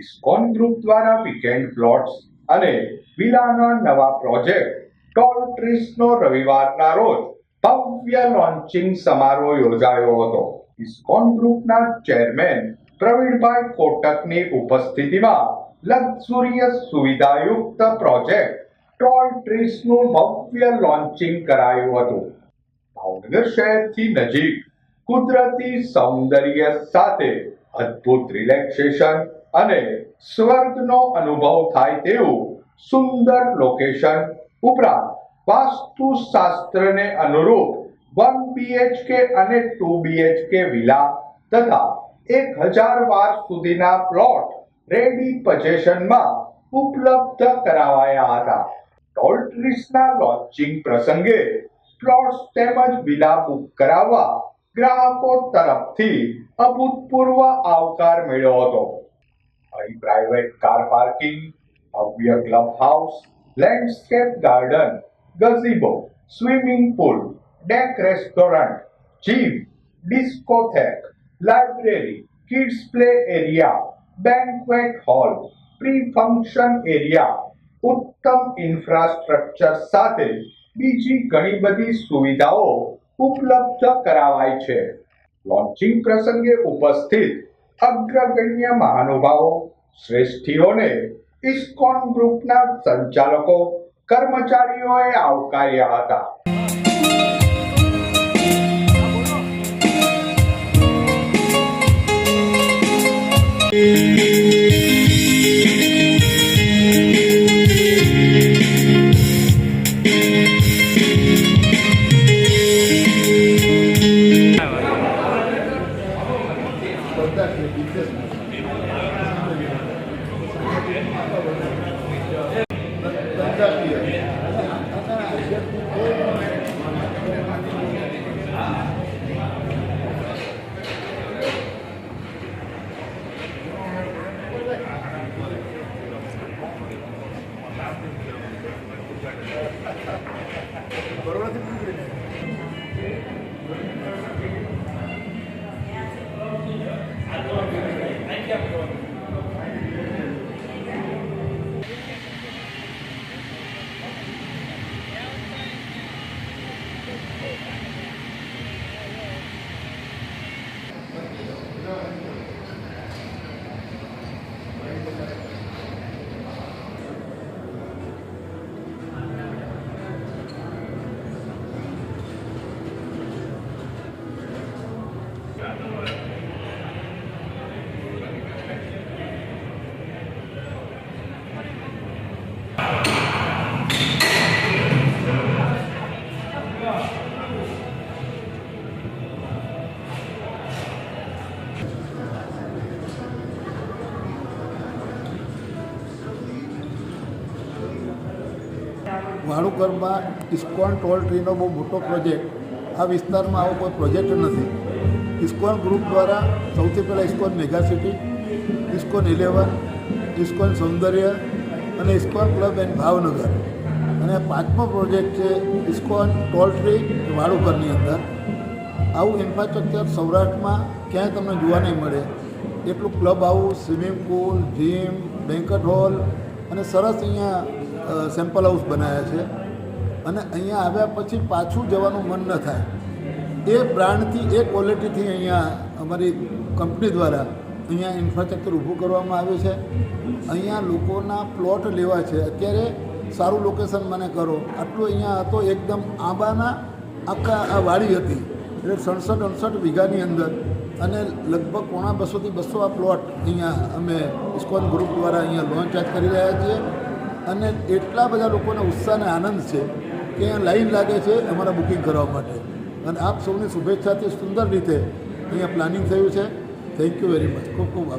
ISKCON group દ્વારા weekend plots અને વિલાના નવા પ્રોજેક્ટ ટોલ ટ્રીસનો રવિવારના રોજ ભવ્ય લોન્ચિંગ સમારોહ યોજાયો હતો. ઇસ્કોન ગ્રુપના ચેરમેન પ્રવીણભાઈ કોટકની ઉપસ્થિતિમાં લક્ઝુરિયસ સુવિધાયુક્ત પ્રોજેક્ટ ટોલ ટ્રીસનું ભવ્ય લોન્ચિંગ કરાયું હતું. ભાવનગર શહેરથી નજીક કુદરતી સૌંદર્ય સાથે અદ્ભુત રિલેક્સેશન અને સ્વર્ગનો અનુભવ થાય તેવું સુંદર લોકેશન ઉપરાંત વાસ્તુશાસ્ત્રને અનુરૂપ 1 BHK અને 2 BHK વિલા તથા 1000 વાર સુધીના પ્લોટ રેડી પોઝિશનમાં ઉપલબ્ધ કરાવાયા હતા. ટોલ ટ્રીસના લોન્ચિંગ પ્રસંગે પ્લોટ્સ તેમજ વિલા બુક કરાવવા ગ્રાહકો તરફથી અભૂતપૂર્વ આવકાર મળ્યો હતો. અહીં પ્રાઇવેટ કાર પાર્કિંગ, ભવ્ય club house, landscape garden, gazebo, swimming pool, deck restaurant, gym, discotheque, library, kids play area, banquet hall, pre function area, ઉત્તમ ઇન્ફ્રાસ્ટ્રક્ચર સાથે બીજી ઘણી બધી સુવિધાઓ ઉપલબ્ધ કરાવાય છે. લોન્ચિંગ પ્રસંગે ઉપસ્થિત અગ્રગણ્ય મહાનુભાવો શ્રેષ્ઠીઓને ઇસ્કોન ગ્રુપના સંચાલકો કર્મચારીઓએ આવકાર્યા હતા. વાળુકરમાં ઇસ્કોન ટોલ ટ્રીનો બહુ મોટો પ્રોજેક્ટ, આ વિસ્તારમાં આવો કોઈ પ્રોજેક્ટ નથી. ઇસ્કોન ગ્રુપ દ્વારા સૌથી પહેલાં ISKCON mega city, ISKCON 11, ISKCON સૌંદર્ય અને ઇસ્કોન ક્લબ એન્ડ ભાવનગર, અને 5મો પ્રોજેક્ટ છે ઇસ્કોન ટોલ ટ્રી વાળુકરની અંદર. આવું ઇન્ફ્રાસ્ટ્રક્ચર સૌરાષ્ટ્રમાં ક્યાંય તમને જોવા નહીં મળે એટલું club house, swimming pool, gym, banquet hall અને સરસ અહીંયા સેમ્પલ હાઉસ બનાવ્યા છે. અને અહીંયા આવ્યા પછી પાછું જવાનું મન ન થાય એ બ્રાન્ડથી, એ ક્વોલિટીથી અહીંયા અમારી કંપની દ્વારા અહીંયા ઇન્ફ્રાસ્ટ્રક્ચર ઊભું કરવામાં આવ્યું છે. અહીંયા લોકોના પ્લોટ લેવા છે. અત્યારે સારું લોકેશન મને કરો, આટલું અહીંયા હતો એકદમ આંબાના આખા આ વાડી હતી, એટલે 67-68 વીઘાની અંદર, અને લગભગ 150 થી 200 આ પ્લોટ અહીંયા અમે ઇસ્કોન ગ્રુપ દ્વારા અહીંયા લોન્ચ કરી રહ્યા છીએ. અને એટલા બધા લોકોને ઉત્સાહ અને આનંદ છે કે અહીંયા લાઈન લાગે છે અમારા બુકિંગ કરવા માટે. અને આપ સૌની શુભેચ્છાથી સુંદર રીતે અહીંયા પ્લાનિંગ થયું છે. Thank you very much. ખૂબ ખૂબ આભાર.